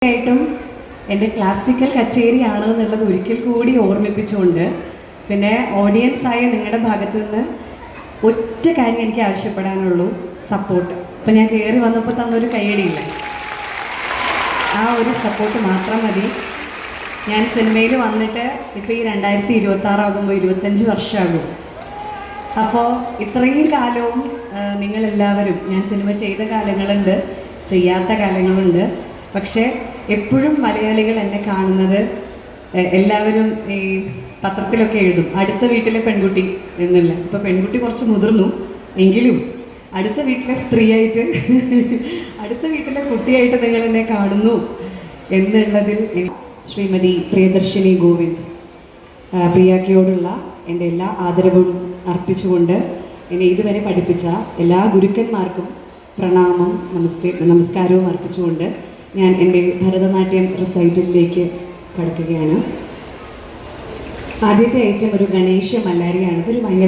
തീർച്ചയായിട്ടും എൻ്റെ ക്ലാസിക്കൽ കച്ചേരിയാണ് എന്നുള്ളത് ഒരിക്കൽ കൂടി ഓർമ്മിപ്പിച്ചുകൊണ്ട് പിന്നെ ഓഡിയൻസായ നിങ്ങളുടെ ഭാഗത്തു നിന്ന് ഒറ്റ കാര്യം എനിക്ക് ആവശ്യപ്പെടാനുള്ളൂ, സപ്പോർട്ട്. ഇപ്പം ഞാൻ കയറി വന്നപ്പോൾ തന്നൊരു കയ്യടിയില്ല, ആ ഒരു സപ്പോർട്ട് മാത്രം മതി. ഞാൻ സിനിമയിൽ വന്നിട്ട് ഇപ്പോൾ ഈ 2026 ആകുമ്പോൾ 25 വർഷമാകും. അപ്പോൾ ഇത്രയും കാലവും നിങ്ങളെല്ലാവരും, ഞാൻ സിനിമ ചെയ്ത കാലങ്ങളുണ്ട്, ചെയ്യാത്ത കാലങ്ങളുണ്ട്, പക്ഷേ എപ്പോഴും മലയാളികൾ എന്നെ കാണുന്നത്, എല്ലാവരും ഈ പത്രത്തിലൊക്കെ എഴുതും അടുത്ത വീട്ടിലെ പെൺകുട്ടി എന്നില്ല. ഇപ്പോൾ പെൺകുട്ടി കുറച്ച് മുതിർന്നു എങ്കിലും അടുത്ത വീട്ടിലെ സ്ത്രീയായിട്ട് അടുത്ത വീട്ടിലെ കുട്ടിയായിട്ട് നിങ്ങൾ എന്നെ കാണുന്നു എന്നുള്ളതിൽ ശ്രീമതി പ്രിയദർശിനി ഗോവിന്ദ് പ്രിയാക്കയോടുള്ള എൻ്റെ എല്ലാ ആദരവും അർപ്പിച്ചുകൊണ്ട് എന്നെ ഇതുവരെ പഠിപ്പിച്ച എല്ലാ ഗുരുക്കന്മാർക്കും പ്രണാമം നമസ്കാരവും അർപ്പിച്ചുകൊണ്ട് ഞാൻ എൻ്റെ ഭരതനാട്യം റെസൈറ്റലിലേക്ക് കടക്കുകയാണ്. ആദ്യത്തെ ഐറ്റം ഒരു ഗണേശ മല്ലാരിയാണ്. ഇതൊരു ഭയങ്കര